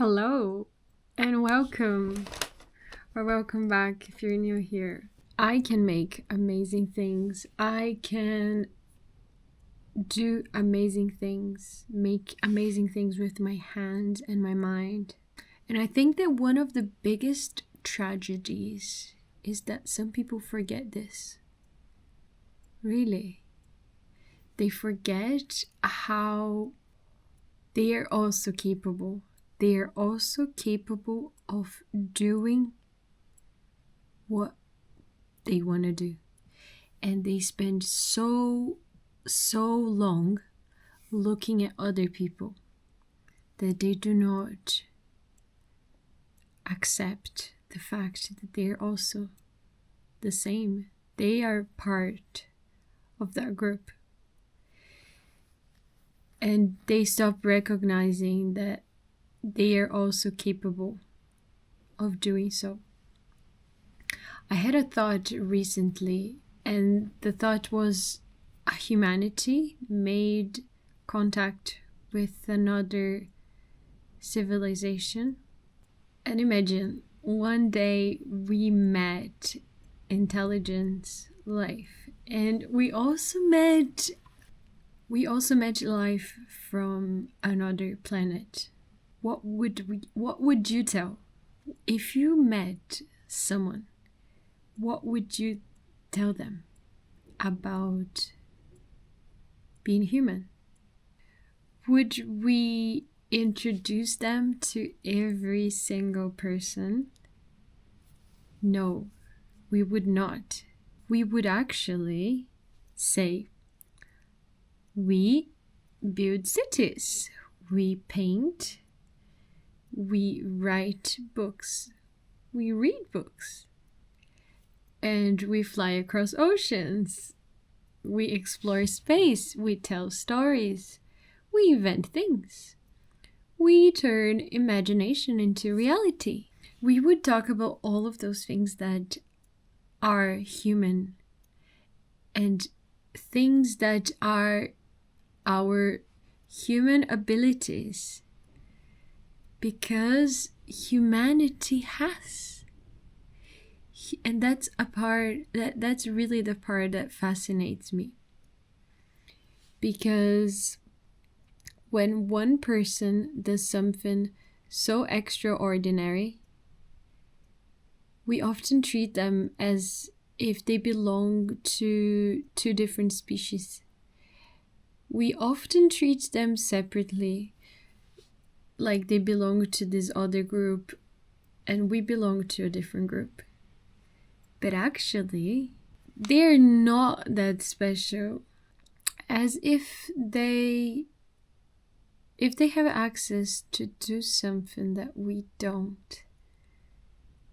Hello and welcome, or welcome back if you're new here. I can make amazing things. I can do amazing things, make amazing things with my hands and my mind. And I think that one of the biggest tragedies is that some people forget this. Really. They forget how they are also capable. They are also capable of doing what they want to do. And they spend so long looking at other people that they do not accept the fact that they are also the same. They are part of that group. And they stop recognizing that they are also capable of doing so. I had a thought recently, and the thought was humanity made contact with another civilization. And imagine one day we met intelligent life, and we also met life from another planet. What would you tell if you met someone? What would you tell them about being human? Would we introduce them to every single person? No, we would not. We would actually say, we build cities, we paint, we write books, we read books, and we fly across oceans. We explore space, we tell stories, we invent things. We turn imagination into reality. We would talk about all of those things that are human and things that are our human abilities, because humanity has. And that's really the part that fascinates me. Because when one person does something so extraordinary, we often treat them as if they belong to two different species. We often treat them separately, like they belong to this other group and we belong to a different group. But actually, they're not that special, as if they have access to do something that we don't,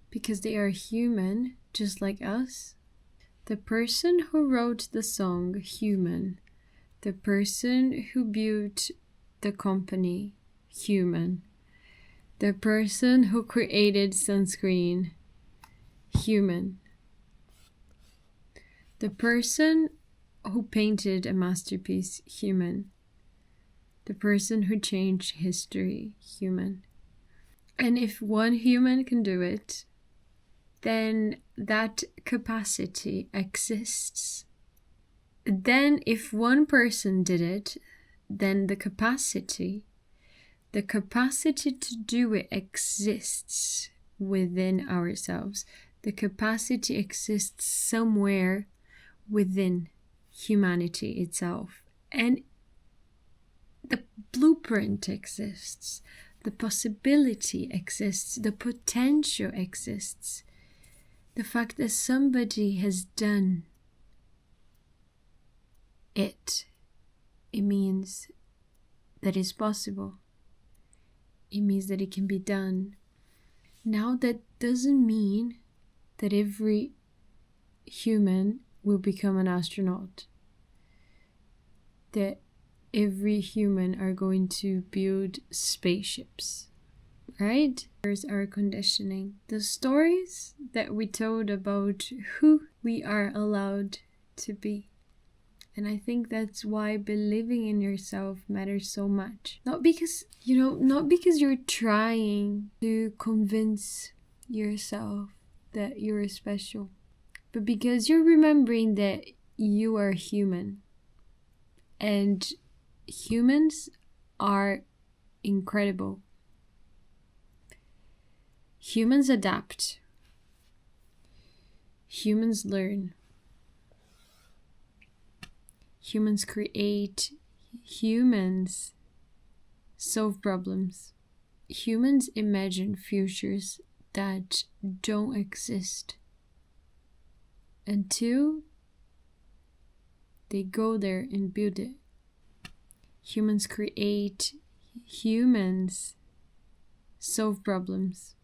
because they are human just like us. The person who wrote the song Human, the person who built the company Human, the person who created sunscreen Human, the person who painted a masterpiece Human, the person who changed history Human. And if one human can do it, then that capacity exists. Then if one person did it, then the capacity to do it exists within ourselves. The capacity exists somewhere within humanity itself. And the blueprint exists. The possibility exists. The potential exists. The fact that somebody has done it means that it's possible. It means that it can be done. Now, that doesn't mean that every human will become an astronaut, that every human are going to build spaceships, right? There's our conditioning. The stories that we told about who we are allowed to be. And I think that's why believing in yourself matters so much. Not because, not because you're trying to convince yourself that you're special, but because you're remembering that you are human. And humans are incredible. Humans adapt. Humans learn. Humans create. Humans solve problems. Humans imagine futures that don't exist until they go there and build it. Humans create. Humans solve problems.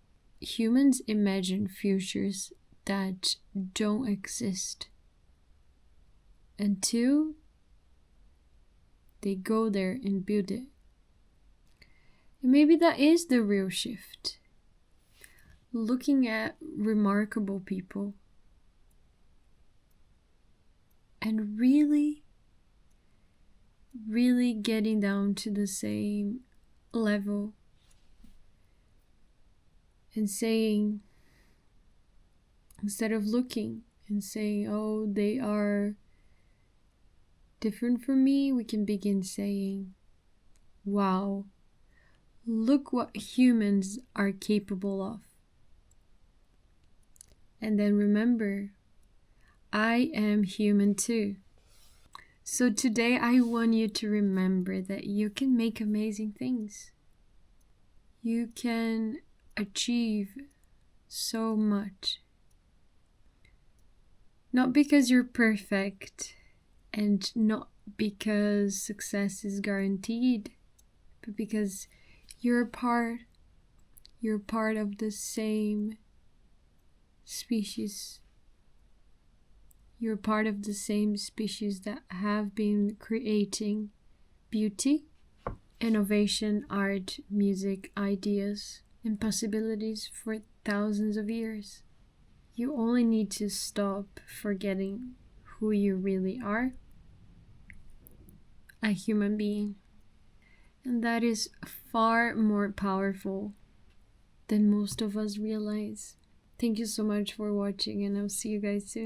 Humans imagine futures that don't exist until they go there and build it. And maybe that is the real shift. Looking at remarkable people and really getting down to the same level and saying, instead of looking and saying, oh, they are different from me, we can begin saying, wow, look what humans are capable of. And then remember, I am human too. So today I want you to remember that you can make amazing things. You can achieve so much. Not because you're perfect and not because success is guaranteed, but because you're part of the same species. You're part of the same species that have been creating beauty, innovation, art, music, ideas, and possibilities for thousands of years. You only need to stop forgetting who you really are, a human being. And that is far more powerful than most of us realize. Thank you so much for watching, and I'll see you guys soon.